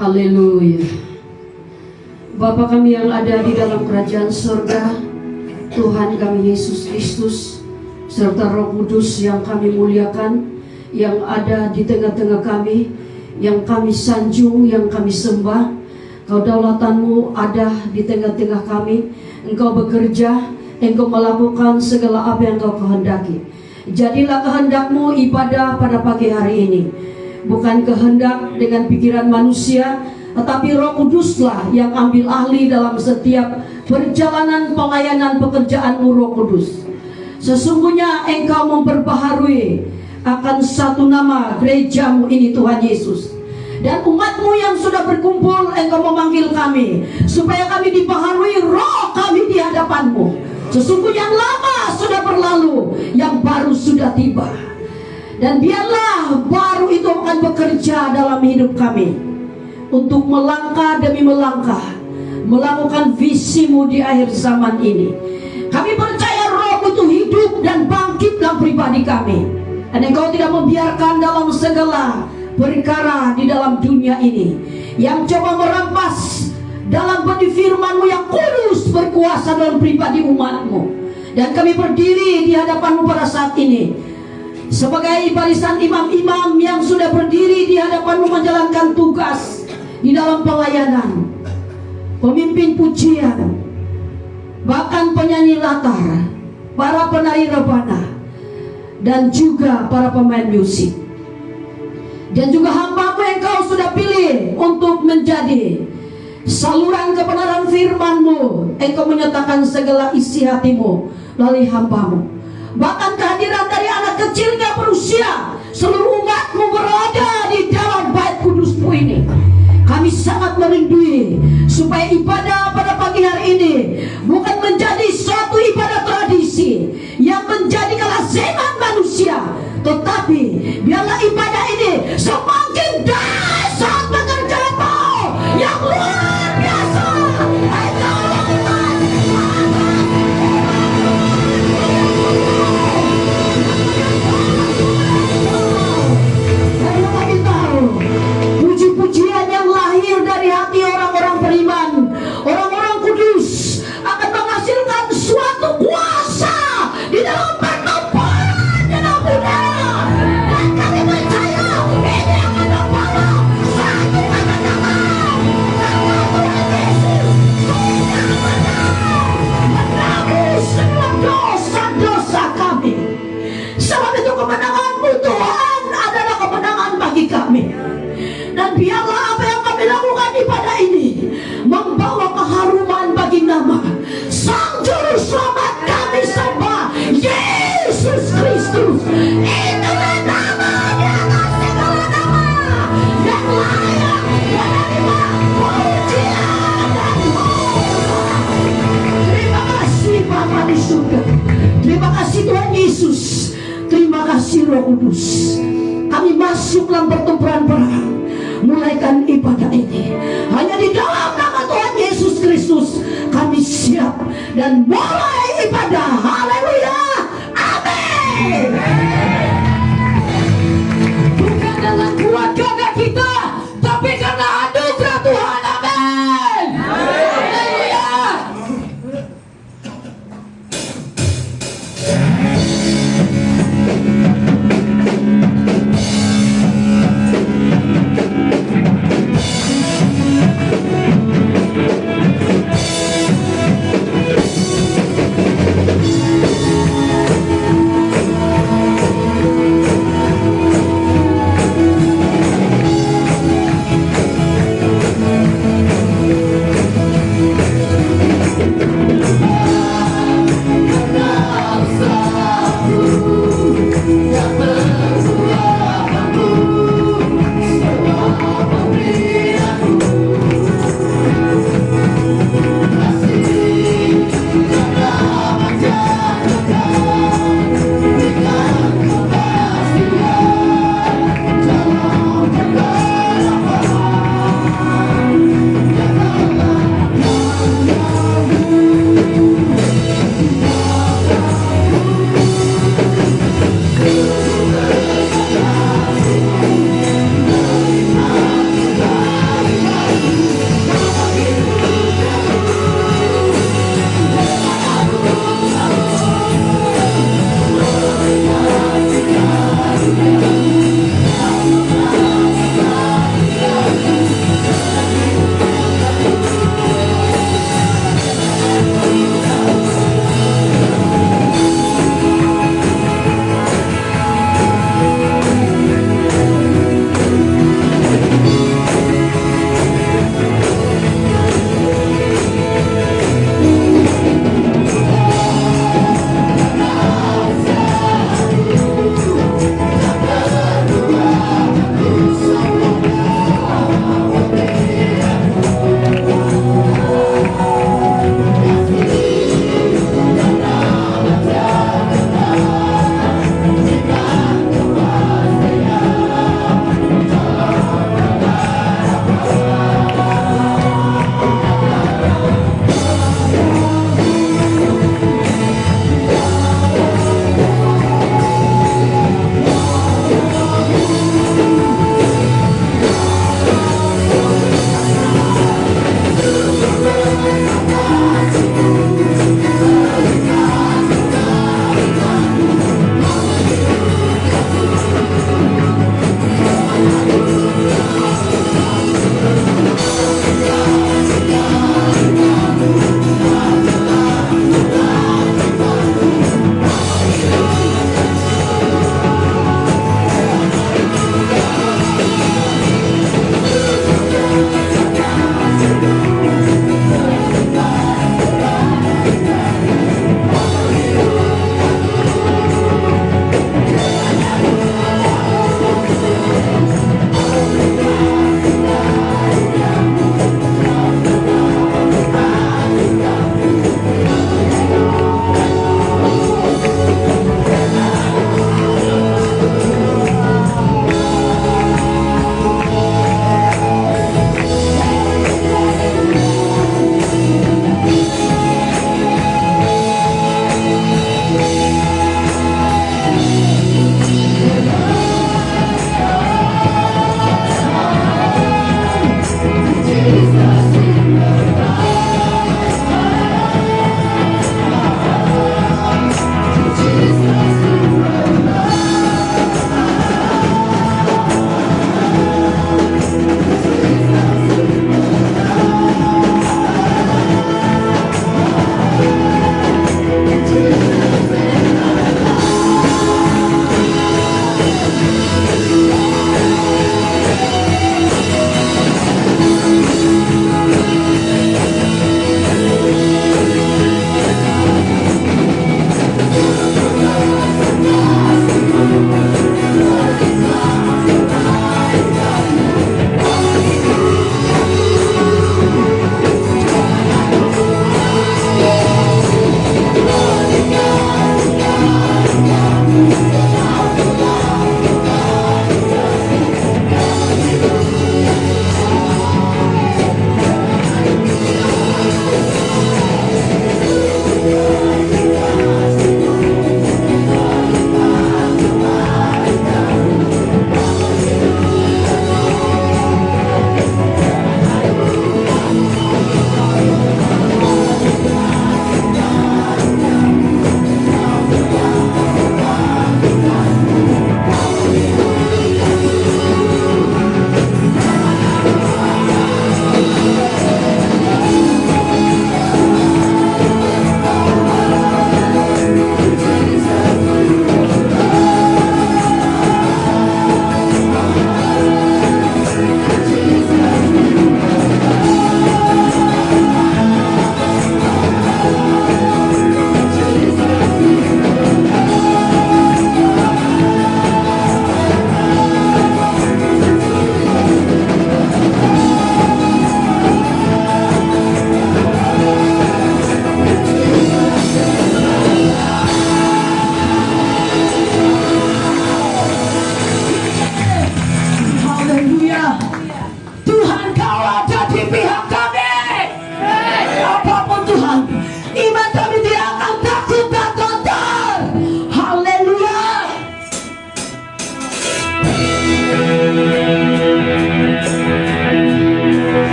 Haleluya. Bapa kami yang ada di dalam kerajaan surga, Tuhan kami Yesus Kristus, serta Roh Kudus yang kami muliakan, yang ada di tengah-tengah kami, yang kami sanjung, yang kami sembah. Kedaulatanmu ada di tengah-tengah kami. Engkau bekerja, Engkau melakukan segala apa yang Engkau kehendaki. Jadilah kehendakmu ibadah pada pagi hari ini. Bukan kehendak dengan pikiran manusia, tetapi Roh Kuduslah yang ambil ahli dalam setiap perjalanan pelayanan pekerjaanmu, Roh Kudus. Sesungguhnya Engkau memperbaharui akan satu nama gerejamu ini, Tuhan Yesus. Dan umatmu yang sudah berkumpul, Engkau memanggil kami supaya kami dibaharui roh kami di hadapanmu. Sesungguhnya yang lama sudah berlalu, yang baru sudah tiba. Dan biarlah baru itu akan bekerja dalam hidup kami untuk melangkah demi melangkah melakukan visimu di akhir zaman ini. Kami percaya roh itu hidup dan bangkit dalam pribadi kami. Dan Engkau tidak membiarkan dalam segala perkara di dalam dunia ini yang coba merampas dalam benih firman-Mu yang kudus berkuasa dalam pribadi umat-Mu. Dan kami berdiri di hadapan-Mu pada saat ini sebagai barisan imam-imam yang sudah berdiri di hadapan-Mu menjalankan tugas di dalam pelayanan, pemimpin pujian, bahkan penyanyi latar, para penari rebana, dan juga para pemain musik. Dan juga hamba-Mu yang Kau sudah pilih untuk menjadi saluran kebenaran firman-Mu. Engkau menyatakan segala isi hati-Mu melalui hamba-Mu. Bahkan kehadiran dari anak kecil hingga berusia, seluruh umat-Mu berada di dalam bait kudus-Mu ini. Kami sangat merindui supaya ibadah pada pagi hari ini bukan menjadi suatu ibadah tradisi yang menjadi kelaziman manusia, tetapi biarlah ibadah ini semakin dahsyat pekerjaan-Mu yang luar biasa. Puji-pujian yang lahir dari hati orang-orang beriman, orang-orang kudus, akan menghasilkan suatu kuasa di dalam pertempuran dan udara. Dan kami percaya ini akan membawa satu kemenangan, karena Tuhan Yesus sudah menebus semua dosa-dosa kami. Sebab itu kemenangan-Mu Tuhan adalah kemenangan bagi kami. Dan biarlah apa yang kami lakukan di pada ini membawa keharuman bagi nama Sang Juru Selamat kami sembah, Yesus Kristus. Itulah nama di atas segala nama yang layak menerima pujian dan hormat. Terima kasih Bapa di surga. Terima kasih Tuhan Yesus. Terima kasih Roh Kudus. Kami masuk dalam pertempuran perang. Mulaikan ibadah ini hanya di dalam nama Tuhan Yesus Kristus. Kami siap dan mulai ibadah. Haleluya, amin. Bukan dengan kuat gagah kita, tapi karena anugerah Tuhan. Amin. Haleluya.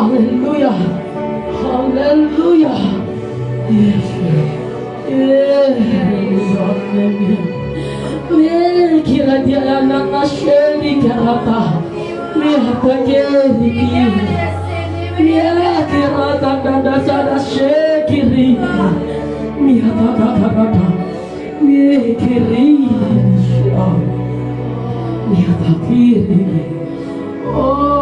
Haleluya. Haleluya. Kira dia anak nasyari karata. Lihat kiri. Lihat kirata dada sada syekiri. Lihat kata. Lihat kiri. Lihat kiri. Oh,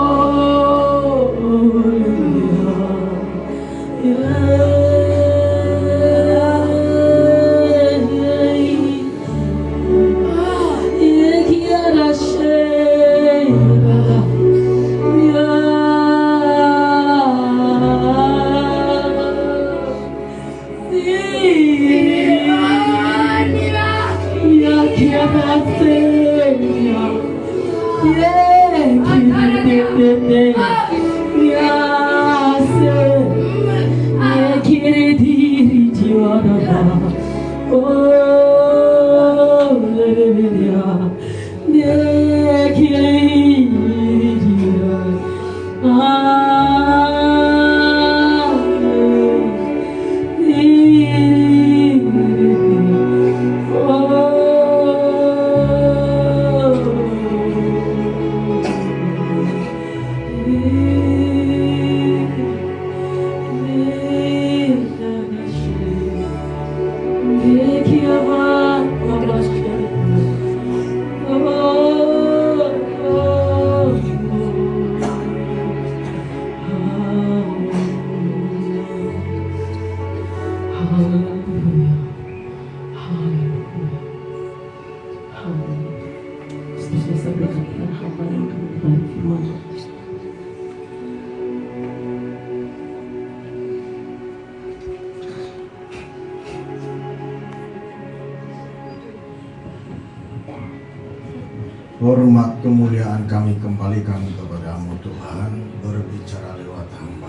Hormat kemuliaan kami kembalikan kepadamu Tuhan, berbicara lewat hamba.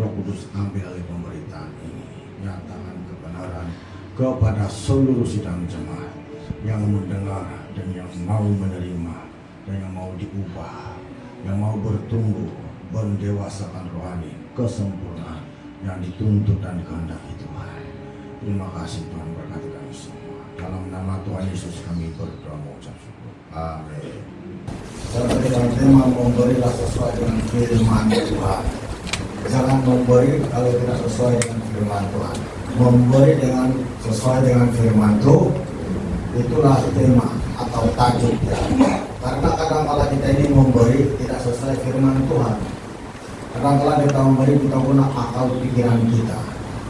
Roh Kudus ambil alih pemberitaan ini, nyatakan kebenaran kepada seluruh sidang jemaat yang mendengar dan yang mau menerima dan yang mau diubah, yang mau bertumbuh, mendewasakan rohani, kesempurnaan yang dituntut dan dikehendaki Tuhan. Terima kasih Tuhan, berkati kami semua. Dalam nama Tuhan Yesus kami berdoa mengucap syukur. Amin. Seperti dalam tema, memberilah sesuai dengan firman Tuhan. Jangan memberi kalau tidak sesuai dengan firman Tuhan. Memberi dengan sesuai dengan firman Tuhan, itulah tema atau tajuknya. Karena kadang-kala kita ini memberi tidak sesuai firman Tuhan. Kadang-kala kita memberi, kita guna akal pikiran kita,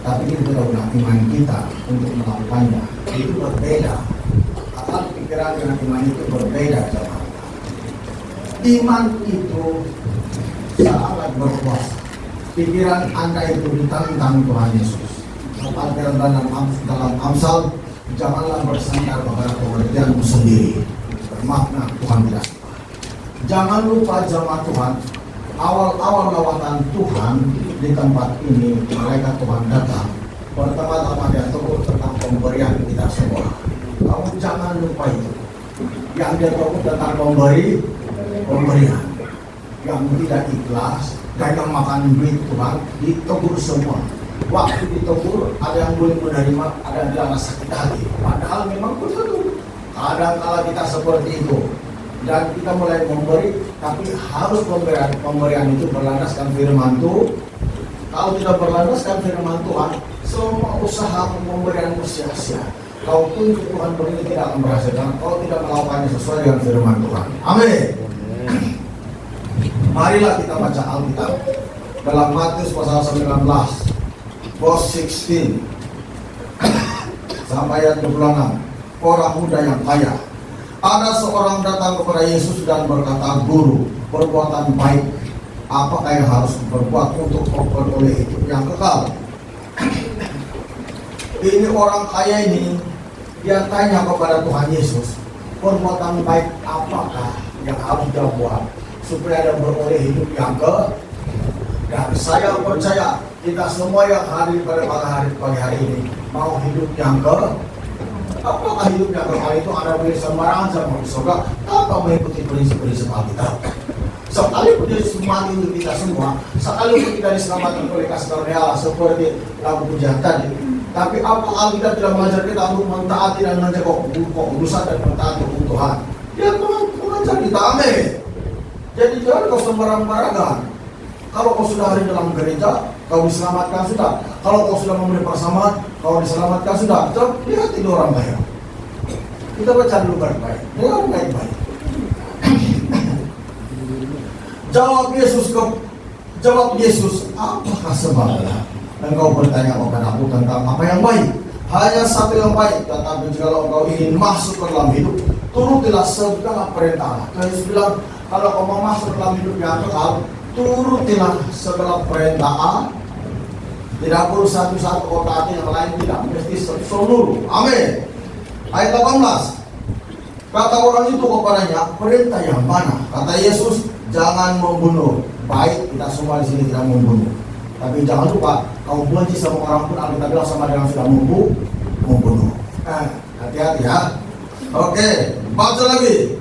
tapi kita tidak guna iman kita untuk melakukannya. Itu berbeda. Akal pikiran dengan iman itu berbeda, teman. Iman itu sangat berkuasa. Pikiran Anda itu ditantang Tuhan Yesus. Kepatiran dalam Amsal, janganlah bersandar kepada pengertianmu sendiri. Bermakna Tuhan tidak suka. Jangan lupa jemaat Tuhan, awal-awal lawatan Tuhan di tempat ini, mereka Tuhan datang. Pertama-tama dia tegur tentang pemberian kita semua. Kamu jangan lupa itu. Yang dia tegur tentang pemberian. Yang tidak ikhlas dan yang makan duit Tuhan ditegur semua. Waktu ditegur, ada yang boleh menerima, ada yang tidak sakit hati. Padahal memang betul. Kadang-kala kita seperti itu. Dan kita mulai memberi, tapi harus pemberian itu berlandaskan firman Tuhan. Kalau tidak berlandaskan firman Tuhan, semua usaha pemberianmu sia-sia. Kau tunjuk Tuhan begini tidak akan berhasil kalau tidak melakukannya sesuai dengan firman Tuhan. Amin. Marilah kita baca Alkitab dalam Matius pasal 19, verse 16 sampai ayat 26. Orang muda yang kaya. Ada seorang datang kepada Yesus dan berkata, "Guru, perbuatan baik apakah yang harus berbuat untuk memperoleh hidup yang kekal?" Ini orang kaya ini, dia tanya kepada Tuhan Yesus, perbuatan baik apakah yang harus dia buat supaya dia beroleh hidup yang kekal? Dan saya percaya kita semua yang hadir pada pagi hari ini mau hidup yang kekal. Apakah hidup yang kekal itu Anda boleh sembarangan sama di surga tanpa mengikuti prinsip-prinsip Alkitab? Sekalipun Yesus mati untuk kita semua, sekalipun kita diselamatkan oleh kasih karunia Allah seperti lagu pujian tadi, tapi apa Alkitab tidak mengajar kita untuk mentaati dan menjaga kekudusan dan mentaati hukum Tuhan? Dia mengajar kita, amin. Jadi jangan kau sembarang-barangan. Kalau kau sudah hari dalam gereja, kau diselamatkan sudah. Kalau kau sudah memberi persamaan, kau diselamatkan sudah. Lihat ini orang baik. Kita baca dulu baik-baik. Dengar baik-baik. Jawab Yesus, apakah sebabnya engkau bertanya kepada aku tentang apa yang baik? Hanya satu yang baik, tetapi jika engkau ingin masuk ke dalam hidup, turutilah segala perintah. Yesus bilang, kalau kau mau masuk ke dalam hidup yang kekal, turutilah segala perintah. Tidak perlu satu-satu kau taati, yang lain tidak, mesti seluruh. Amin. Ayat 18. Kata orang itu kepadanya, perintah yang mana? Kata Yesus, jangan membunuh. Baik, kita semua di sini tidak membunuh. Tapi jangan lupa, kau benci sama orang pun Alkitab bilang sama dengan sudah membunuh. Hati-hati ya. Oke, baca lagi.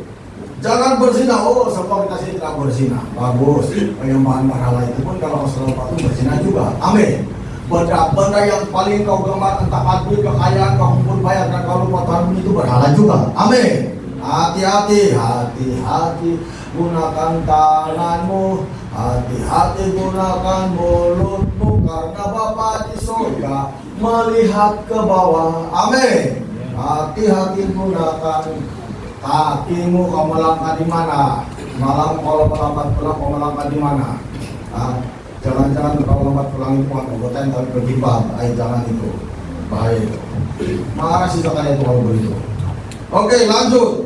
Jangan berzina. Oh, semua kita sini tidak berzina. Bagus. Penyembahan berhala itu pun kalau selalu patuh berzina juga. Amin. Benda yang paling kau gemar, entah hati, kekayaan, kau pun bayar dan kau lupa Tuhan itu berhala juga. Amin. Hati-hati, hati-hati, gunakan tanganmu, hati-hati gunakan mulutmu, karena Bapa di surga melihat ke bawah. Amin. Hati-hati gunakan kakimu, kau melangkah di mana? Malam kalau melambat pulang, kau melangkah di mana? Jangan-jangan kalau lambat pulang itu anggota tapi bergibah, jangan itu, bahaya. Marah sih sekali itu kalau begitu. Oke, lanjut.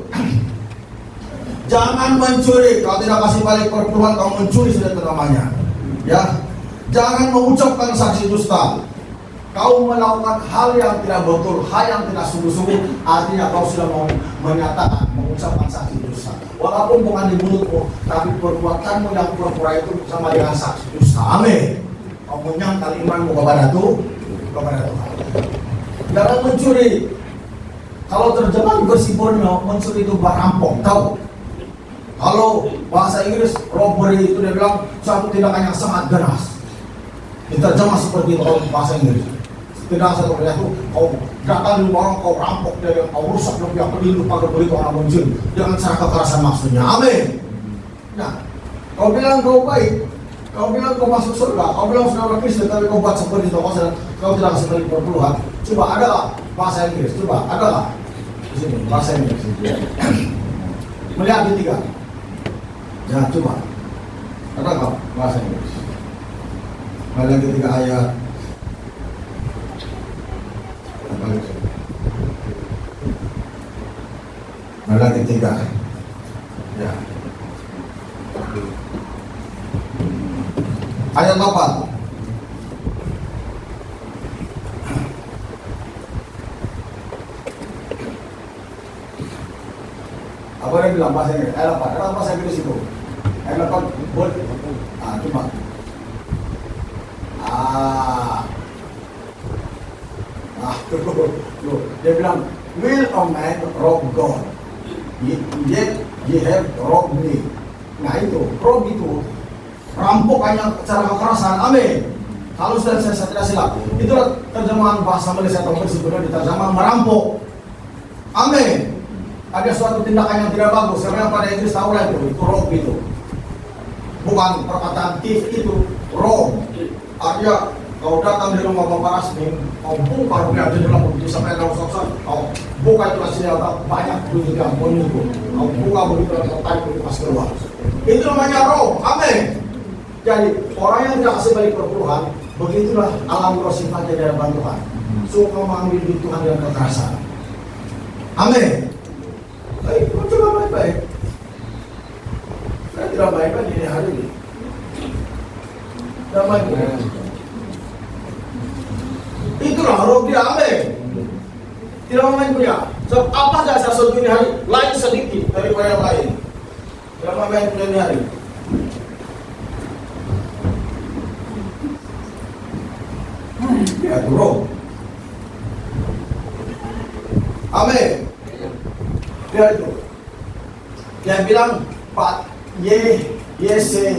Jangan mencuri. Kalau tidak kasih balik perpuluhan, kau mencuri sudah namanya. Ya, jangan mengucapkan saksi dusta. Kau melakukan hal yang tidak betul, hal yang tidak sungguh-sungguh, artinya kau sudah mau menyatakan, mengucapkan saksi dusta. Walaupun bukan di mulutmu, tapi perbuatanmu yang pura-pura itu sama dengan saksi dusta. Amin. Kau menyangkal imanmu kepada Tuhan. Jangan mencuri. Kalau terjemahan versi Borneo, mencuri itu merampok, tahu? Kalau bahasa Inggris, robbery itu dia bilang suatu tindakan yang sangat ganas. Diterjemah seperti itu bahasa Inggris. Tidak satu kali itu kau datang di rumah orang, kau rampok dia, kau rusak dia pelindung pagar begitu orang mencuri dengan cara kekerasan maksudnya. Amin. Nah, kau bilang kau baik, kau bilang kau masuk surga, kau bilang sudah orang Kristen, tapi kau buat seperti itu, kau tidak kasih balik perpuluhan. Coba ada gak bahasa Inggris? Coba ada gak? Di sini bahasa Inggris. Melihat di 3. Ya, coba. Ada gak bahasa Inggris? Melihat di 3 ayat. Melihat di 3. Ya. Ayat 8. Apa yang bilang bahasa Inggris? Ayat 8. Ada bahasa Inggris itu? Ayat 8. Boleh. Coba. Tuh. Dia bilang, will a man rob God? Yet ye have robbed me. Nah itu, rob itu rampok hanya cara kekerasan. Amin. Kalau sudah saya tidak silap, itulah terjemahan bahasa Malaysia atau sebenarnya diterjemah merampok. Amin. Ada suatu tindakan yang tidak bagus. Sebenarnya pada Inggris tahu lah itu rob itu. Bukan perkataan thief itu, rob. Artinya kau datang di rumah Bapak Rasmin, kau buka rumah di dalam begitu sampai kau soksan, kau buka itu senjata banyak duit yang menunggu. Kau buka begitu dan kau tarik begitu pas keluar. Itu namanya rob. Amin. Jadi orang yang tidak kasih balik perpuluhan, begitulah alam roh sifatnya di hadapan Tuhan. Suka mengambil duit Tuhan dengan kekerasan. Amin. Baik, kau coba baik-baik. Saya tidak baik-baik ini hari ini. Tidak baik-baik. Itulah roh dia, amin. Tidak main punya. Sebab apa dasar sesuatu ini hari lain sedikit daripada yang lain. Tidak main punya ini hari. Ya itu roh. Amin. Dia itu. Dia bilang Pak ye Yes, we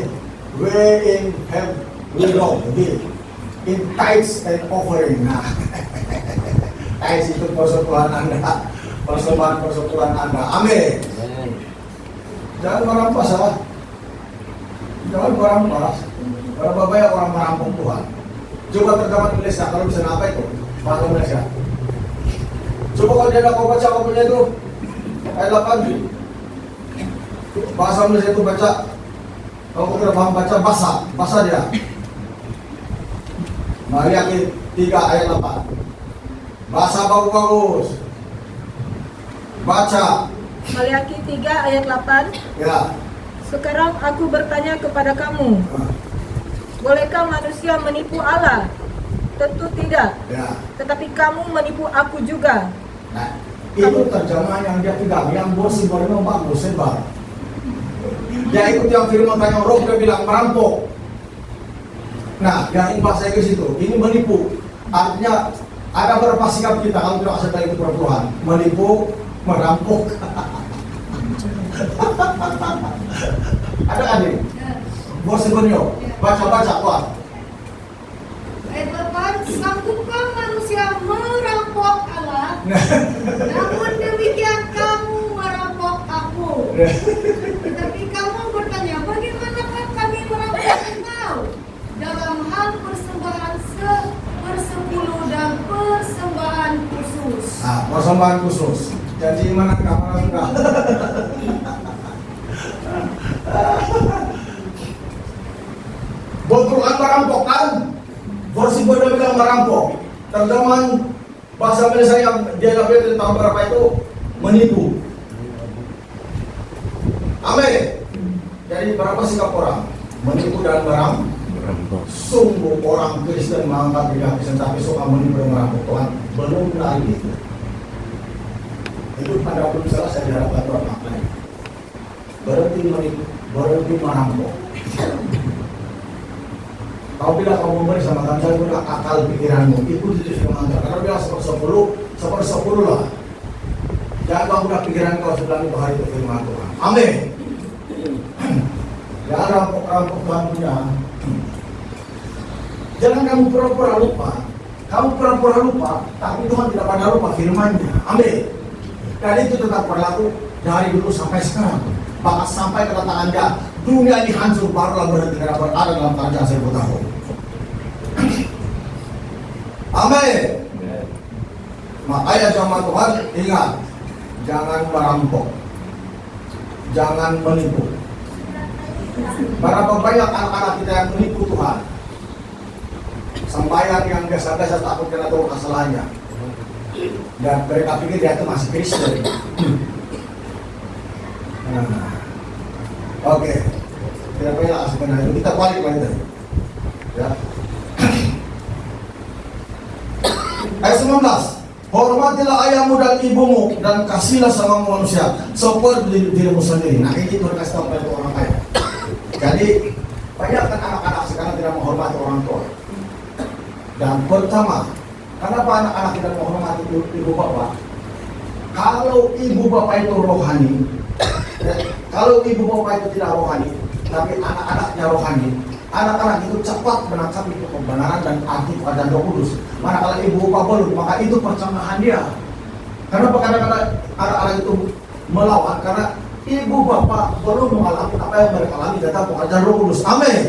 know, in tithes and offering. Nah, tithes itu persekutuan Anda, persembahan persekutuan Anda. Amin. Jangan merampas, jangan merampas. Berapa banyak orang merampok Tuhan? Coba terjemahan Indonesia, kalau bisa apa itu? Bahasa Indonesia. Coba kalau dia kau baca apa itu ayat 8. Bahasa Indonesia itu baca. Kalau kau tidak paham baca bahasa dia. Maliaki 3 ayat 8. Bahasa bagus. Baca. Maliaki 3 ayat 8. Ya. Sekarang aku bertanya kepada kamu, bolehkah manusia menipu Allah? Tentu tidak. Ya. Tetapi kamu menipu aku juga. Nah, itu terjemahan yang dia pegang, yang bos memang bagus sebar. Dia ikut yang firman tanya roh, dia bilang merampok. Nah, yang bahasa Inggris itu, ini menipu. Artinya ada beberapa sikap kita kalau tidak serta itu perempuan, menipu, merampok. Ada adik? Bos sebenarnya, baca kuat. Ayat 8, sanggupkah manusia merampok Allah? Namun demikian kamu merampok aku. Tetapi kamu bertanya, bagaimanakah kami merampok engkau? Dalam hal persembahan sepersepuluh dan persembahan khusus. Nah, persembahan khusus. Janji mana sudah? Benturan merampok kan? Versi Bodoh bilang merampok. Terjemahan bahasa Indonesia yang dia dapat di tahun berapa itu menipu. Amin. Jadi berapa sikap orang? Menipu dan merampok. Sungguh orang Kristen mengangkat diri Kristen tapi suka menipu dan merampok. Tuhan belum kenal itu. Itu pada belum salah saya diharapkan Tuhan maknanya. Berhenti menipu, berhenti merampok. Kau bilang kau memberi sama Tuhan, saya guna akal pikiranmu, ikuti itu firman Tuhan. Karena bilang seper-sepuluh lah. Jangan kau guna pikiran kau sebelah itu hari itu firman Tuhan. Amin. Jangan rampok Tuhan punya. Jangan kamu pura-pura lupa. Kamu pura-pura lupa, tapi Tuhan tidak pernah lupa firman-Nya. Amin. Dan itu tetap berlaku dari dulu sampai sekarang. Bahkan sampai kedatangan Dia, dunia ini hancur barulah berhenti karena berada dalam kerajaan 1000 tahun. Amin. Makanya jamaah Tuhan ingat, jangan merampok, jangan menipu. Berapa banyak anak-anak kita yang menipu Tuhan, sembahyang yang biasa-biasa takut kena tahu kesalahannya, dan mereka pikir dia itu masih Kristen. Oke, tidak banyak sebenarnya itu kita balik lagi tadi. Ya. Ayat 19. Hormatilah ayahmu dan ibumu dan kasihlah sama manusia seperti dirimu sendiri. Nah ini itu dikasih tahu pada orang kaya. Jadi banyak kan anak-anak sekarang tidak menghormati orang tua. Dan pertama, kenapa anak-anak tidak menghormati ibu bapak? Kalau ibu bapak itu rohani, kalau ibu bapak itu tidak rohani, tapi anak-anaknya rohani, anak-anak itu cepat menangkap itu kebenaran dan arti keadaan Roh Kudus. Manakala ibu bapak belum, maka itu percamahan dia. Kenapa kadang-kadang anak-anak itu melawan? Karena ibu bapak belum mengalami apa yang mereka alami tentang pekerjaan Roh Kudus. Amin.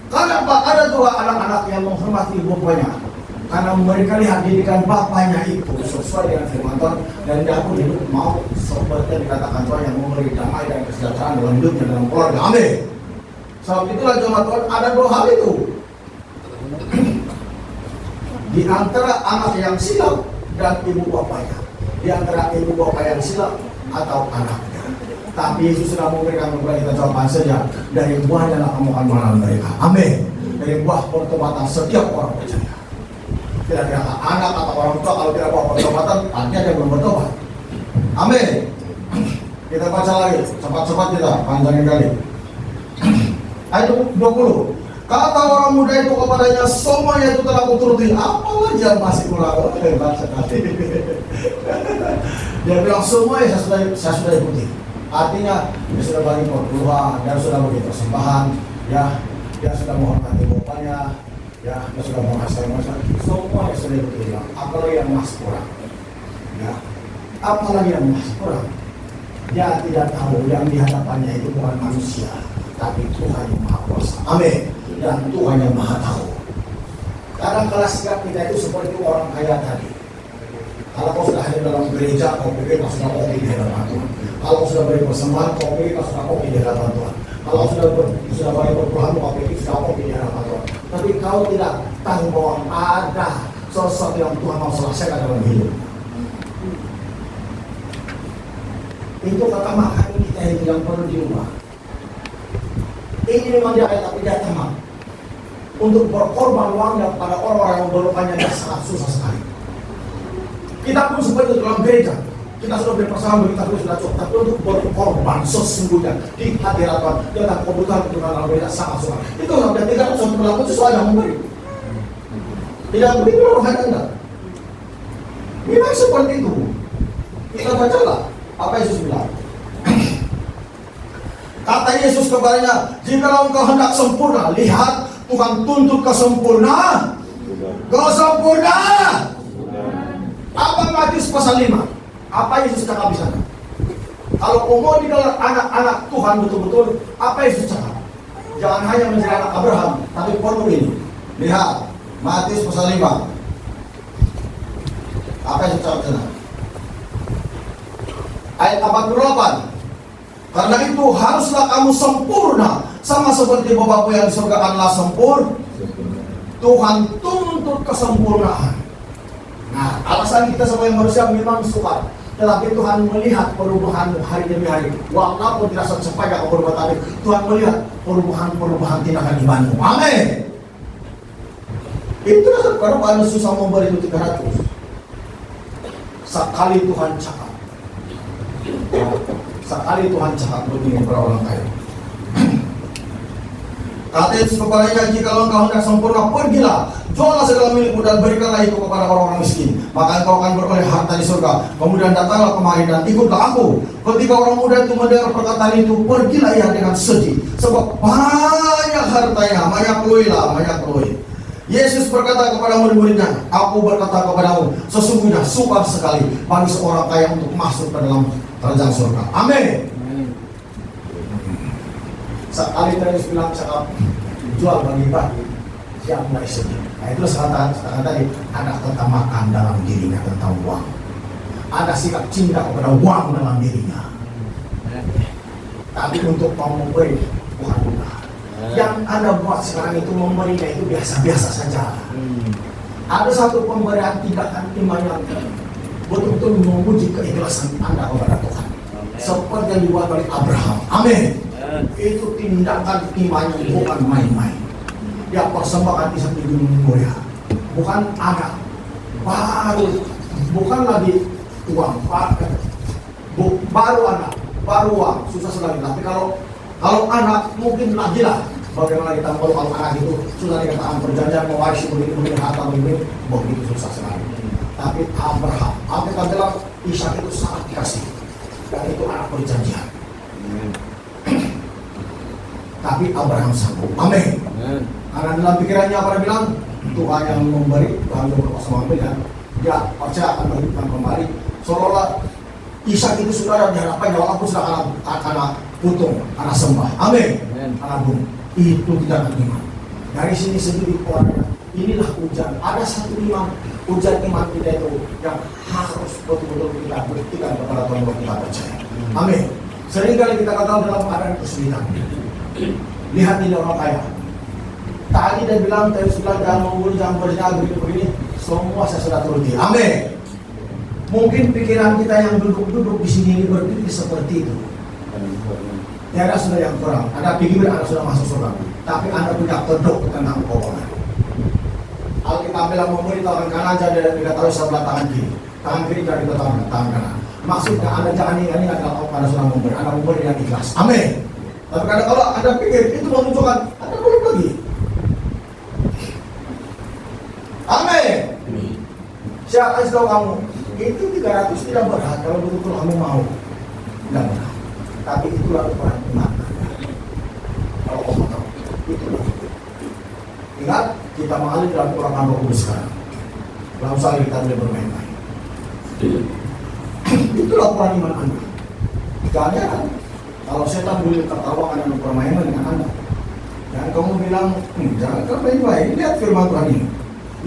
Kenapa ada dua anak-anak yang menghormati ibu bapaknya? Karena mereka lihat didikan bapaknya itu sesuai dengan firman Tuhan dan dia pun hidup mau seperti yang dikatakan Tuhan yang memberi damai dan kesejahteraan dalam hidupnya dalam keluarga. Amin. Sebab itulah jemaat Tuhan ada dua hal itu. Di antara anak yang silap dan ibu bapaknya. Di antara ibu bapak yang silap atau anaknya. Tapi Yesus sudah memberikan kepada kita jawaban saja. Dari buahnya lah kamu akan mengenal mereka. Amin. Dari buah pertobatan setiap orang percaya. Tidak ada anak atau orang tua kalau tidak bawa pertobatan, artinya dia belum bertobat. Amin. Kita baca lagi, cepat-cepat kita panjangin kali. Ayat 20. Kata orang muda itu kepadanya, semuanya itu telah kuturuti. Apalagi yang masih kurang? Hebat sekali. Dia bilang semuanya saya sudah ikuti. Artinya dia sudah bagi perpuluhan, dia sudah bagi persembahan, ya, dia sudah menghormati bapaknya, ya, dia sudah mengasihi manusia. Semua yang sudah berhilang. Apalagi yang masih kurang, ya, apalagi yang masih kurang. Dia tidak tahu yang di hadapannya itu bukan manusia, tapi Tuhan yang Maha Kuasa. Amin. Dan Tuhan yang Maha Tahu. Kadang-kala sikap kita itu seperti orang kaya tadi. Kalau kau sudah hadir dalam gereja, kau pikir kau sudah oke di hadapan Tuhan. Kalau kau sudah beri persembahan, kau pikir kau sudah oke di hadapan Tuhan. Kalau sudah beri perpuluhan, kau pikir sudah oke di hadapan Tuhan. Tapi kau tidak tahu bahwa ada sesuatu yang Tuhan mau selesaikan dalam hidup. Itu kata makan kita yang perlu diubah. Ini memang dia ayat, tapi dia tamat. Untuk berkorban uangnya pada orang-orang yang berlupanya dia sangat susah sekali. Kita pun seperti itu dalam gereja. Kita sudah berpasangan, kita sudah cukup. Tapi untuk berkorban sesungguhnya di hadirat Tuhan, dengan kebutuhan dalam gereja sangat susah. Itu yang dia tidak usah berlaku sesuai yang memberi. Tidak begitu rohani Anda. Memang seperti itu. Kita bacalah apa Yesus bilang. Kata Yesus kepadanya, jika engkau hendak sempurna, lihat Tuhan tuntut kesempurnaan. Kesempurnaan. Apa Matius pasal 5? Apa Yesus cakap di sana? Kalau mau digelar anak-anak Tuhan betul-betul, apa Yesus cakap? Jangan hanya menjadi anak Abraham, tapi perlu ini. Lihat, Matius pasal 5. Apa Yesus cakap di sana? Ayat 48. Karena itu haruslah kamu sempurna, sama seperti Bapakmu yang di surga adalah sempurna. Tuhan tuntut kesempurnaan. Nah, alasan kita sebagai manusia memang suka, tetapi Tuhan melihat perubahan hari demi hari. Walaupun tidak secepatnya kau berbuat, tapi Tuhan melihat perubahan tindakan imanmu. Amin. Itu karena paling susah memberi itu 300. Sekali Tuhan cakap. Sekali Tuhan cakap begini kepada orang kaya. Kata Yesus kepadanya, jika engkau hendak sempurna, pergilah, jualah segala milikmu dan berikanlah itu kepada orang-orang miskin. Maka engkau akan beroleh harta di surga. Kemudian datanglah kemari dan ikutlah aku. Ketika orang muda itu mendengar perkataan itu, pergilah ia dengan sedih, sebab banyak hartanya, banyak keluih. Yesus berkata kepada murid-muridnya, aku berkata kepadamu, sesungguhnya sukar sekali bagi seorang kaya untuk masuk ke dalam kerajaan surga. Amin. Sekali Yesus bilang cakap, jual bagi-bagi, siap mulai sedih. Nah itu kata tadi, ada ketamakan dalam dirinya tentang uang. Ada sikap cinta kepada uang dalam dirinya. Tapi untuk mau memberi, bukan mudah. Yang Anda buat sekarang itu memberinya itu biasa-biasa saja. Ada satu pemberian tindakan iman yang betul-betul menguji keikhlasan Anda kepada Tuhan. Seperti yang dibuat oleh Abraham. Amin. Itu tindakan iman yang bukan main-main. Dia persembahkan di samping Gunung Moria. Bukan anak baru, bukan lagi uang, baru anak, baru uang, susah sekali. Tapi kalau anak mungkin lagi lah. Bagaimana kita mau kalau anak itu sudah dikatakan perjanjian mewarisi begini harta begini, begitu susah sekali. Tapi Abraham, Alkitab bilang Ishak itu sangat dikasih, dan itu anak perjanjian. Tapi Abraham sanggup. Amin. Karena dalam pikirannya Abraham bilang Tuhan yang memberi, Tuhan yang berkuasa mengambil, dan dia percaya akan menghidupkan kembali. Seolah-olah Ishak itu sudah ada di hadapannya, walaupun sudah anak putung, anak sembah. Amin. Anak bung. Itu tidak iman. Dari sini sendiri orangnya. Inilah ujian. Ada satu iman, ujian iman kita itu yang harus betul-betul kita buktikan kepada Tuhan yang kita percaya. Amin. Seringkali kita gagal dalam keadaan kesulitan. Lihat ini orang kaya. Tadi dia bilang, jangan membuli, jangan berzina, begini. Semua saya sudah turuti. Amin. Mungkin pikiran kita yang duduk-duduk di sini berpikir seperti itu. Tiada sudah yang kurang. Anda pikir Anda sudah masuk surga, tapi Anda punya kedok tentang keuangan. Alkitab bilang memberi tangan kanan jadi tidak tahu sebelah tangan kiri. Tangan kiri jadi tangan kanan. Maksudnya Anda jangan ingat kalau Anda sudah memberi. Anda memberi dengan ikhlas. Amin. Tapi kalau Anda pikir itu menunjukkan Anda belum lagi. Amin. Saya kasih tahu kamu, itu 300 tidak berat kalau betul-betul kamu mau. Tidak berat. Tapi itulah ukuran iman Anda. Kalau kamu tahu, itulah. Ingat, kita mengalir dalam urapan Roh Kudus sekarang. Lalu sekali kita boleh bermain-main. Itulah ukuran iman Anda. Jangan kalau setan boleh tertawa dengan permainan dengan Anda. Dan kamu bilang, jangan kau main-main. Lihat firman Tuhan ini.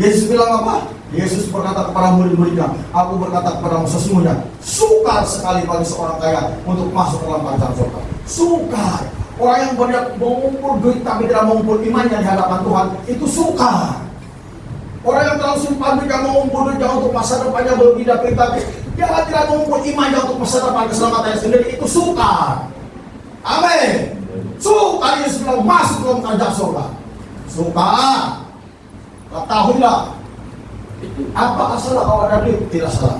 Yesus bilang apa? Yesus berkata kepada murid-muridnya, aku berkata kepadamu sesungguhnya, sukar sekali bagi seorang kaya untuk masuk ke dalam kerajaan surga. Sukar. Orang yang banyak mengumpul duit tapi tidak mengumpul imannya di hadapan Tuhan, itu sukar. Orang yang terlalu simpan duit yang mengumpul duitnya untuk masa depannya berpindah-pindah, tapi dia tidak mengumpul imannya untuk masa depan keselamatannya sendiri, itu sukar. Amin. Sukar Yesus bilang masuk ke dalam kerajaan surga. Sukar. Ketahuilah, apakah salah kalau ada duit? Tidak salah.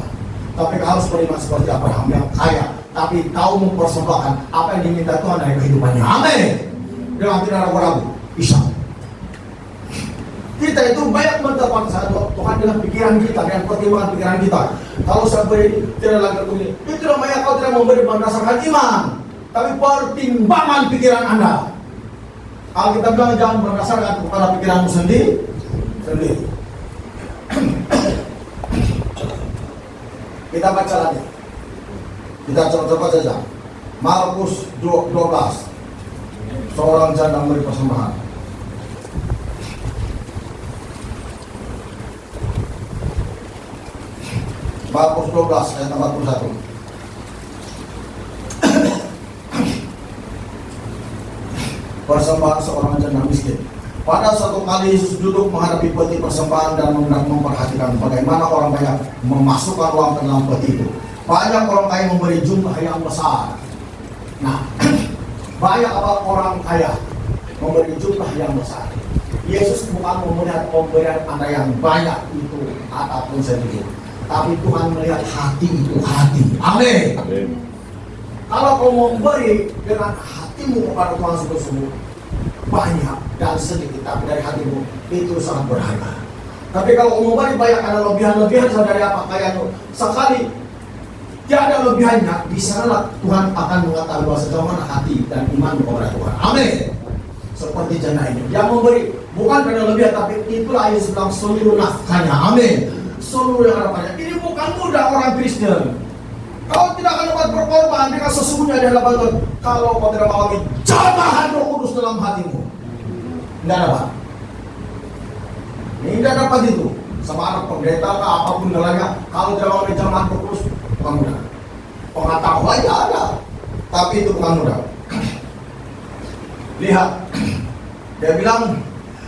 Tapi kau harus beriman seperti Abraham yang kaya, tapi kau mempersembahkan apa yang diminta Tuhan dari kehidupannya. Amin. Dengan tidak ragu-ragu, bisa. Kita itu banyak mendapat satu Tuhan dengan pikiran kita, dengan pertimbangan pikiran kita. Kalau saya beri tidak lagi begini, itu namanya kau tidak memberi berdasarkan iman, tapi pertimbangan pikiran Anda. Kalau kita bilang jangan berdasarkan kepada pikiranmu sendiri. Kita baca lagi. Kita coba saja. Markus 12. Seorang janda memberi persembahan. Markus 12 ayat 41. Persembahan seorang janda miskin. Pada suatu kali Yesus duduk menghadapi peti persembahan dan memperhatikan bagaimana orang banyak memasukkan uang ke dalam peti itu. Banyak orang kaya memberi jumlah yang besar. Nah, banyak orang kaya memberi jumlah yang besar. Yesus bukan melihat pemberian Anda yang banyak itu ataupun sedikit, tapi Tuhan melihat hati itu hati. Amin. Kalau kau memberi dengan hatimu kepada Tuhan sungguh-sungguh, banyak dan sedikit tapi dari hatimu, itu sangat berharga. Tapi kalau kamu memberi banyak ada lebihan-lebihan dari apa kayaknya sekali tiada lebihannya, di sanalah Tuhan akan mengetahui bahwa sejauh mana hati dan iman kepada Tuhan. Amin. Seperti janda ini, dia memberi bukan karena lebihan, tapi itulah Yesus bilang seluruh nafkahnya. Amin. Seluruh yang ada pada ini bukan mudah orang Kristen. Kau tidak akan dapat berkorban dengan sesungguhnya di hadapan Tuhan kalau kau tidak mengalami jamahan Roh Kudus dalam hatimu. Tidak dapat. Ini tidak dapat itu. Sama anak pendeta atau apapun lainnya, kalau tidak mengalami jamahan Roh Kudus, bukan mudah. Pengetahuannya ada, tapi itu bukan mudah. Lihat, dia bilang,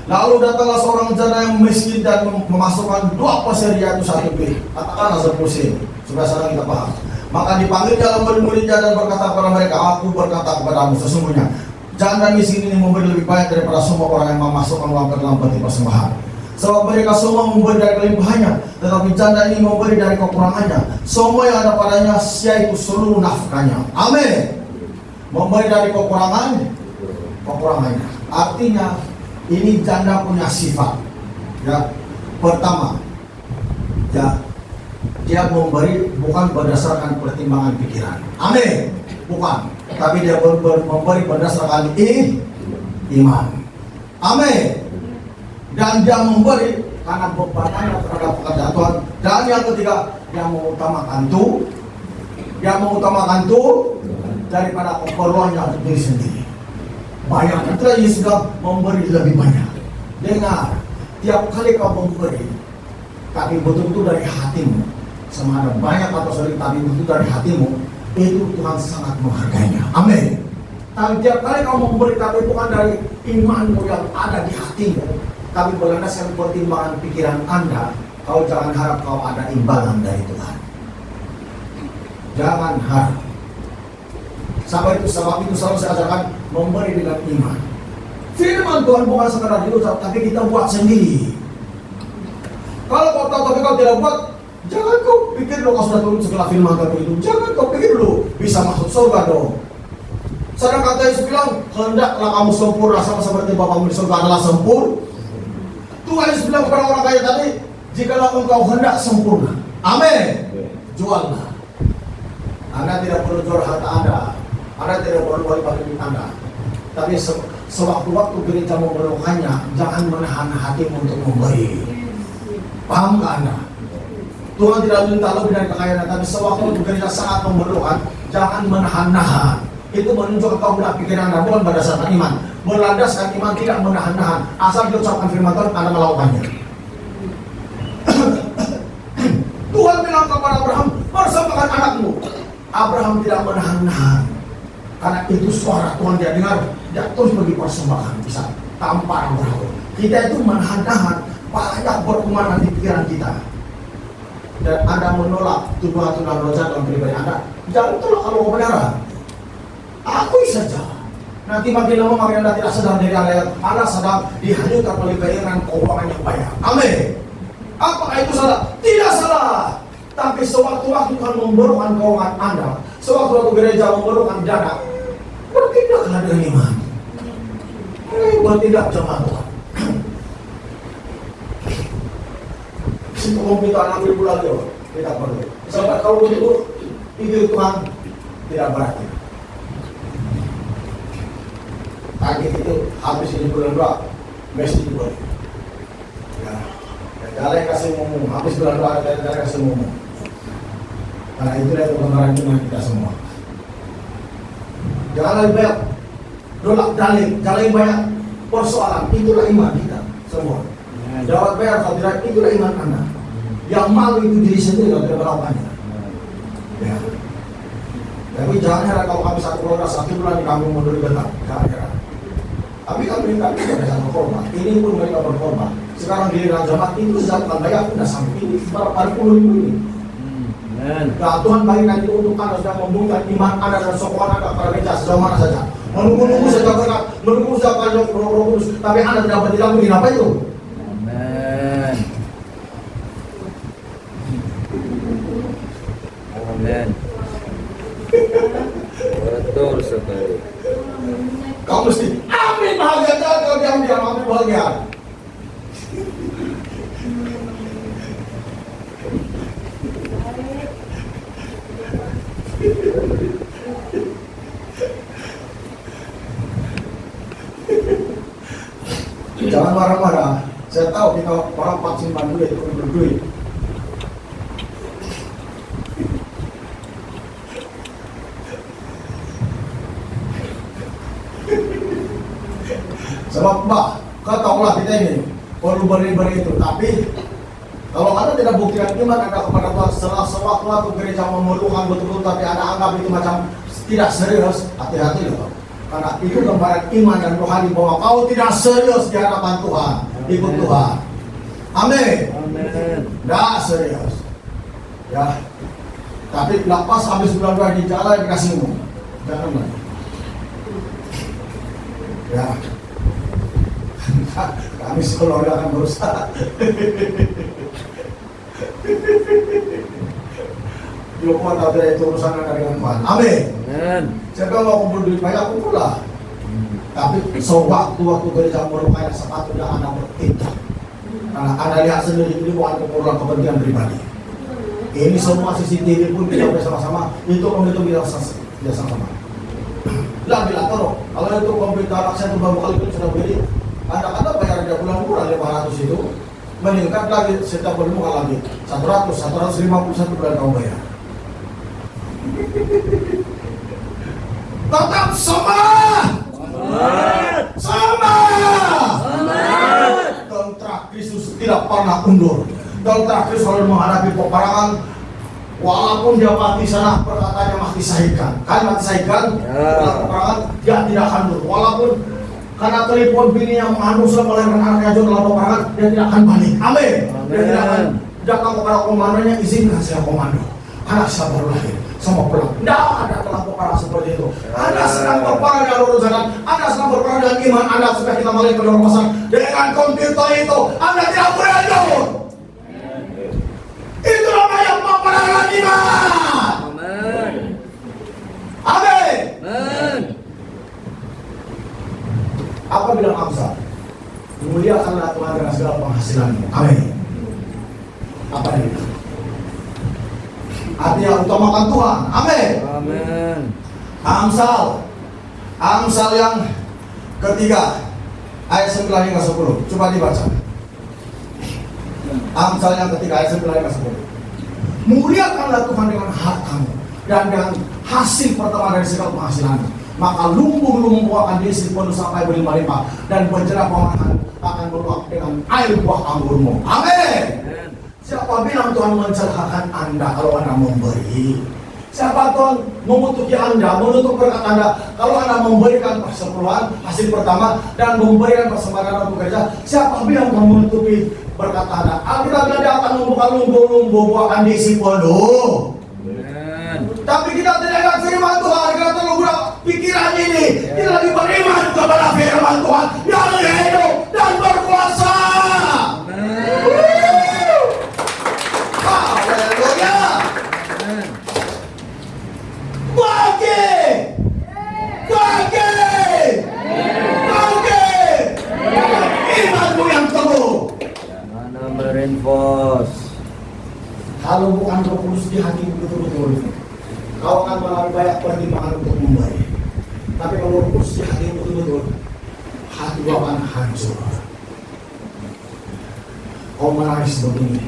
lalu datanglah seorang janda yang miskin dan memasukkan 2 pasir yaitu 1 bir. Katakanlah 10 sen. Sudah sekarang kita paham. Maka dipanggil dalam murid-muridnya dan berkata kepada mereka, aku berkata kepadamu sesungguhnya janda miskin ini memberi lebih banyak daripada semua orang yang memasukkan uang ke dalam peti persembahan. Sebab mereka semua memberi dari kelimpahannya, tetapi janda ini memberi dari kekurangannya. Semua yang ada padanya yaitu seluruh nafkahnya. Amin. Memberi dari kekurangannya. Artinya ini janda punya sifat. Ya, pertama, ya, dia memberi bukan berdasarkan pertimbangan pikiran. Amin. Bukan. Tapi dia memberi berdasarkan iman. Amin. Dan dia memberi karena bebannya terhadap pekerjaan Tuhan. Dan yang ketiga, dia mengutamakan daripada keperluannya diri sendiri. Banyak. Itulah Yesus sudah memberi lebih banyak. Dengar, tiap kali kau memberi, tapi betul-betul dari hatimu, sama ada banyak atau sedikit, tapi betul dari hatimu, itu Tuhan sangat menghargainya. Amin. Tapi tiap kali kau memberi, tapi bukan dari imanmu yang ada di hatimu, tapi berdasarkan pertimbangan pikiran Anda, kau jangan harap kau ada imbalan dari Tuhan. Jangan harap. Sebab itu selalu saya ajarkan memberi dengan iman. Firman Tuhan bukan sekadar diucap, tapi kita buat sendiri. Kalau kau tahu tapi kau tidak buat, jangan kau pikir dulu kau sudah turun segala firman Tuhan itu. Jangan kau pikir dulu bisa masuk surga dong. Sedang kata Yesus bilang, hendaklah kamu sempurna sama seperti Bapamu di surga adalah sempurna. Tuhan Yesus bilang kepada orang kaya tadi, jikalau engkau hendak sempurna, amin, juallah. Anda tidak perlu jual harta Anda, Anda tidak perlu bagi Anda. Tapi sewaktu-waktu gereja memerlukannya, jangan menahan hatimu untuk memberi. Paham ke Anda? Tuhan tidak minta lebih dari kekayaan, tapi sewaktu gereja sangat memerlukan, jangan menahan-nahan. Itu menunjukkan kau punya pikiran Anda, bukan berdasarkan iman. Berlandaskan iman, tidak menahan-nahan. Asal diucapkan firman Tuhan, Anda melakukannya. Tuhan bilang kepada Abraham, persembahkan anakmu. Abraham tidak menahan-nahan. Karena itu suara Tuhan dia dengar, dia terus pergi persembahkan. Bisa tanpa Abraham. Kita itu menahan-nahan, banyak berkumanan di pikiran kita. Dan Anda menolak tuduhan-tuduhan dosa dalam pribadi Anda. Jangan tolak kalau kebenaran. Akui saja. Nanti makin lama makin Anda tidak sadar dari Anda sedang dihanyutkan oleh bayaran keuangan yang banyak. Amin. Apakah itu salah? Tidak salah. Tapi sewaktu-waktu Tuhan memerlukan keuangan Anda, sewaktu-waktu gereja memerlukan dana, bertindaklah dengan iman. Bertindak jemaat Tuhan. Situ komputer ambil bulan itu, tidak perlu. Sahabat, kalau begitu, itu Tuhan tidak berarti. Target itu habis ini bulan 2, mesti dibuat. Ya, jalan kasih ngomong, habis bulan 2 jalan kasih ngomong. Karena itulah kebenaran iman kita semua. Jangan lebih banyak dolak dalil, jangan lebih banyak persoalan. Itulah iman kita semua. Jawab bayar kalau tidak, itulah iman Anda. Yang malu itu diri sendiri kalau tidak melakukannya. Ya. Tapi jangan heran kalau kami satu keluarga 1 bulan di kampung mundur bentar, jangan heran. Tapi kami tidak bisa berkorban. Ini pun mereka berkorban. Sekarang giliran jemaat itu sejak bayar sudah sampai ini berapa puluh ribu ini. Nah, Tuhan bagikan itu untuk Anda sudah membuktikan iman Anda dan sokongan Anda kepada gereja sejauh mana saja. Menunggu saja berkat, menunggu saja Roh Kudus, tapi Anda tidak bertindak begini apa itu? Amin. Amin. Betul sekali. Kau mesti amin bahagia, kalau diam-diam amin bahagia. Jangan marah-marah. Saya tahu kita orang simpan duit, berduit. Sebab Mbak, kau tahulah kita ini perlu beri-beri itu. Tapi kalau Anda tidak buktikan iman Anda kepada Tuhan setelah sewaktu-waktu gereja memerlukan betul-betul, tapi Anda anggap itu macam tidak serius, hati-hati loh. Karena itu gambaran iman dan rohani bahwa kau tidak serius di hadapan Tuhan, ikut Tuhan. Amin. Amin. Tidak serius. Ya. Tapi lepas habis bulan 2 di jalan dikasih ngomong. Jangan lagi. Ya. Kami sekeluarga akan berusaha. Joko atau tidak itu urusan Anda dengan Tuhan. Amin. Amin. Siapa mau kumpul duit banyak, kumpul lah. Tapi sewaktu-waktu gereja memerlukannya sepatutnya Anda bertindak. Karena Anda lihat sendiri ini bukan keperluan kepentingan pribadi. Ini semua CCTV pun kita bersama-sama itu menghitung kita sama. Bilang tolong, kalau itu komputer akses itu baru kali itu sudah beli, Anda bayar dia bulan-bulan 500 itu meningkat lagi setiap bulan lagi 150 bulan kamu bayar. Tetap sama. Kontrak Kristus tidak pernah undur. Kontrak Kristus selalu menghadapi peperangan. Walaupun dia mati sana, perkataannya mati sahihkan. Kan mati sahihkan, dalam peperangan dia tidak akan mundur. Walaupun karena telepon bini yang mengandung sudah melahirkan anaknya dalam peperangan, dia tidak akan balik. Amin. Dia tidak akan datang kepada komandonya, izinkan saya komando. Anak saya baru lahir, sama pulang. Tidak ada dalam peperangan seperti itu. Anda sedang berperang dengan urusan, Anda sedang berperang dengan iman Anda supaya kita balik ke dalam pasang. Dengan komputer itu, Anda tidak boleh jauh. Itu namanya peperangan iman. Amin. Amin. Amin. Apa bilang Amsal? Muliakanlah Tuhan dengan segala penghasilanmu. Amin. Apa dia? Artinya utamakan Tuhan. Amin. Amin. Amsal yang ketiga ayat 9 hingga 10. Coba dibaca. Amsal yang ketiga ayat 9 hingga 10. Muliakanlah Tuhan dengan hartamu dan dengan hasil pertama dari segala penghasilanmu. Maka lumbung-lumbung akan diisi penuh sampai berlimpah-limpah, dan berjerah pemahan akan meluap dengan air buah anggurmu. Amin. Siapa bilang Tuhan mencelakakan Anda kalau Anda memberi? Siapa Tuhan mengutuki Anda, menutup berkat Anda kalau Anda memberikan persepuluhan hasil pertama dan memberikan persembahan untuk gereja? Siapa bilang Tuhan menutupi berkat Anda? Alkitab bilang Dia akan membuka lumbung-lumbung buah akan diisi penuh. Tapi kita tidak ingat firman Tuhan, kita terlalu budak pikiran ini. Kita lagi beriman kepada firman Tuhan yang hidup dan berkuasa. Haleluya. Bagi imanmu yang teguh. Jangan berinfos. Kalau bukan Roh Kudus di hati betul-betul, kau akan mengalami banyak pertimbangan untuk memberi. Tapi kalau Roh Kudus di hati betul-betul, hati kau akan hancur. Kau menangis begini,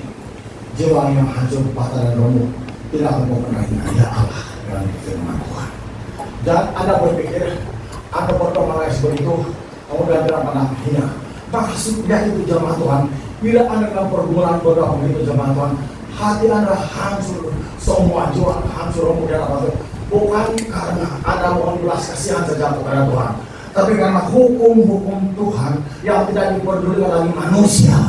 jiwa yang hancur, patah dan remuk, tidak akan kau pernah ingat ya Allah dalam firman Tuhan. Dan Anda berpikir, Anda berdoa menangis begitu, kamu dalam pandang hina. Maksudnya itu jemaat Tuhan, bila Anda dalam pergumulan berdoa begitu jemaat Tuhan, hati Anda hancur, semua jiwa hancur, remuk dan apa itu. Bukan karena Anda mohon belas kasihan saja kepada Tuhan, tapi karena hukum-hukum Tuhan yang tidak diperdulikan lagi manusia.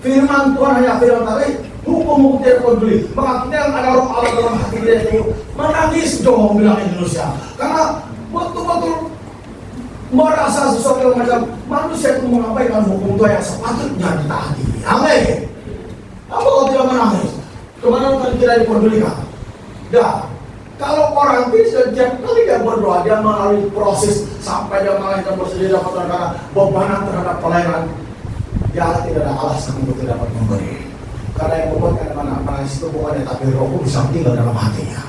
Firman Tuhan hanya firman tadi, hukum-hukum tidak peduli. Maka kita yang ada roh Allah dalam hati kita itu menangis dong bilang Indonesia, karena betul-betul merasa sesuatu yang macam manusia itu mengabaikan hukum Tuhan yang sepatutnya ditaati. Amin. Apa kau tidak menangis? Kemana kan tidak diperdulikan? Dan kalau orang bisa setiap kali dia berdoa, dia melalui proses sampai dia melahirkan bersedia dapat karena bebanan terhadap pelayanan, dia tidak ada alasan untuk tidak dapat memberi. Karena yang membuatkan menangis itu bukannya tapi Roh Kudus yang tinggal dalam hatinya.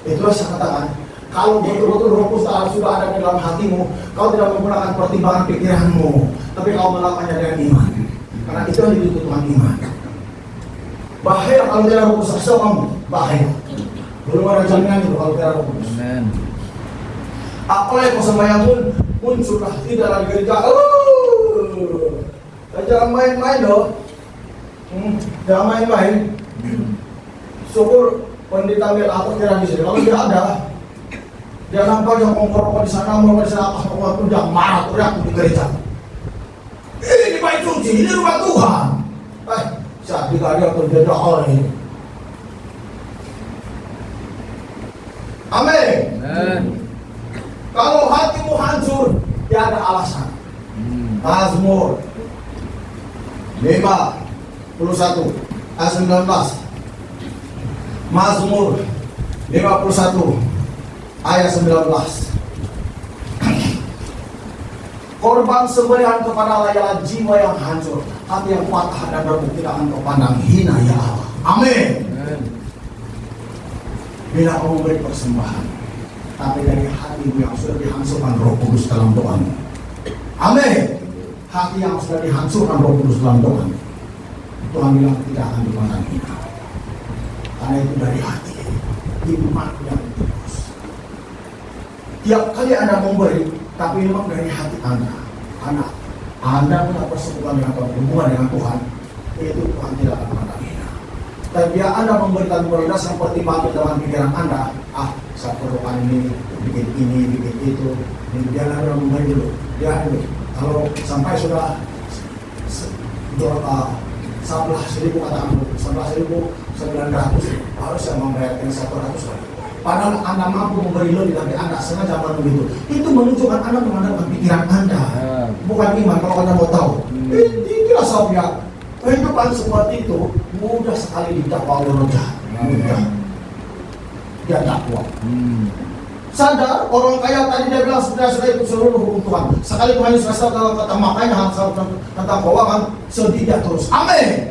Itulah saya katakan, kalau betul-betul Roh Kudus sudah ada di dalam hatimu, kau tidak menggunakan pertimbangan pikiranmu, tapi kau melakukannya dengan iman. Karena itu yang dibutuhkan iman. Bahaya kalau tidak Roh Kudus asal kamu, bahaya. Belum ada jaminan itu kalau tidak Roh Kudus. Apalagi kau sembahyang pun sudah tidak lagi gereja. Jangan main-main dong. Jangan main-main. Syukur pendeta Mil atau kira di sini. Kalau tidak ada, dia nampak yang mengkorok di sana, mau di sana apa pun dia marah teriak di gereja. Ini bait suci, ini rumah Tuhan. Saat kita ada berbeda orang ini. Amin. Kalau hatimu hancur, dia ada alasan. Mazmur 51 ayat 19. Mazmur 51 ayat 19. Korban sembelihan kepada Allah ialah jiwa yang hancur, hati yang patah dan remuk, tidak akan kau pandang hina ya Allah. Amin. Bila kau memberi persembahan, tapi dari hatimu yang sudah dihancurkan Roh Kudus dalam doamu. Amin. Hati yang sudah dihancurkan Roh Kudus dalam doamu, Tuhan bilang tidak akan dipandang hina. Karena itu dari hati, iman yang tulus. Tiap kali Anda memberi, tapi memang dari hati Anda, karena Anda punya persekutuan dengan Tuhan, hubungan dengan Tuhan, itu Tuhan tidak akan pandang hina. Dan bila Anda memberikan berdasarkan pertimbangan dalam pikiran Anda, saya perlukan ini, bikin itu, dia Anda memberi dulu, dia dulu. Kalau sampai sudah 11.000 katakan 11.900 harus yang membayarkan 100 lagi. Padahal Anda mampu memberi lebih, tapi Anda sengaja begitu. Itu menunjukkan Anda mengandalkan pikiran Anda, bukan iman. Kalau Anda mau tahu, itulah sebabnya kehidupan seperti itu mudah sekali didakwa oleh roh jahat. Mudah. Dia tak kuat. Sadar orang kaya tadi dia bilang sudah itu seluruh hukum Tuhan. Sekali Tuhan Yesus kasih kata makanya tentang keuangan, sedih dia terus. Amin.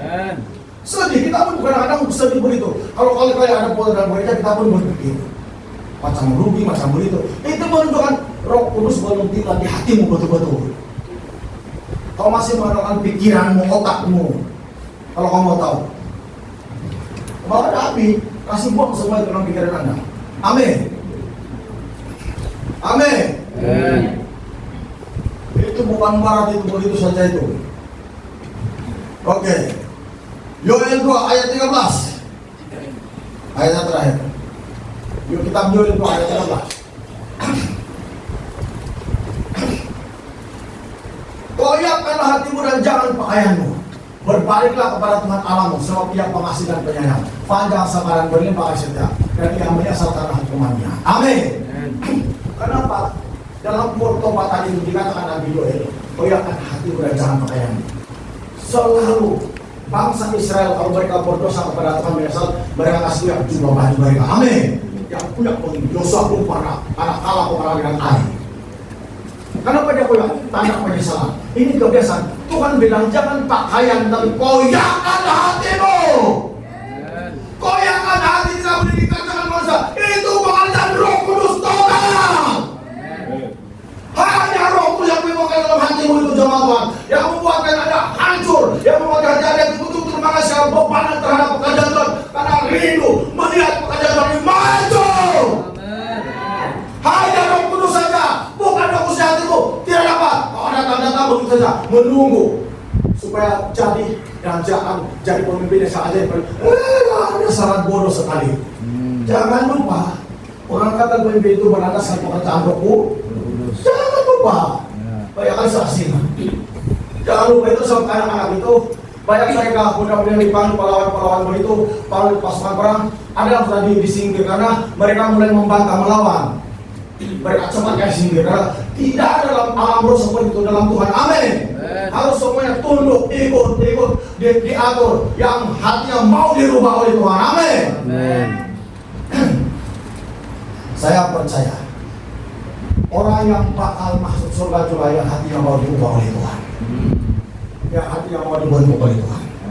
Sedih, kita pun kadang-kadang sedih begitu. Kalau kali ada pola dalam gereja, kita pun berpikir macam rugi, macam begitu. Itu menunjukkan Roh Kudus belum tinggal di hatimu betul-betul. Kau masih menggunakan pikiranmu, otakmu. Kalau kau mau tahu, bahwa ada api, kasih buang semua itu dalam pikiran Anda. Amin. Amin. Itu bukan barat, itu begitu saja itu. Oke. Yoel 2 ayat 13. Ayat yang terakhir. Yuk kitab Yoel 2 ayat 13. Koyakkanlah hatimu dan jangan pakaianmu. Berbaliklah kepada Tuhan Allahmu, sebab Ia pengasih dan penyayang, panjang sabaran, berlimpah kasih setia, dan Ia menyelesaikan hukumannya. Amin. Kenapa? Dalam pertobat tadi dikatakan Nabi Yoel, koyakkan hatimu dan jangan pakaianmu. Selalu bangsa Israel kalau mereka berdosa kepada Tuhan mereka kasih yang jubah baju mereka. Amin. Yang punya dosa pun para anak Allah pengalami dengan air. Kenapa dia koyak? Tanda penyesalan. Ini kebiasaan. Tuhan bilang jangan pakaian, tapi koyakkan hatimu. Koyakkan hati, tidak boleh dikatakan manusia. Itu pekerjaan Roh Kudus total. Hanya Roh Kudus yang membuatkan dalam hatimu itu jemaat Tuhan, yang membuatkan Anda hancur, yang membuatkan Anda betul-betul mengasih beban terhadap pekerjaan Tuhan, karena rindu melihat pekerjaan Tuhan maju. Hanya Roh Kudus saja, bukan Roh Kudus hatimu. Tidak dapat. Kalau ada tanda-tanda begitu saja, menunggu supaya jadi dan jangan jadi pemimpin yang saja. Ada sangat bodoh sekali. Jangan lupa, orang kata pemimpin itu berlandaskan pekerjaan Roh Kudus. Jangan lupa. Bayangkan saksinya. Jangan lupa itu sampai anak-anak itu. Banyak mereka mudah-mudahan dipanggil pahlawan-pahlawan begitu, pahlawan pasukan perang. Ada yang sudah disingkir karena mereka mulai membantah melawan. Mereka cepat kayak singgir. Tidak ada dalam alam roh seperti itu dalam Tuhan. Amin. Harus semuanya tunduk, ikut diatur. Yang hatinya mau dirubah oleh Tuhan. Amin. Saya percaya orang yang bakal masuk surga juga yang hatinya mau dirubah oleh Tuhan. Yang hatinya mau dibentuk oleh Tuhan.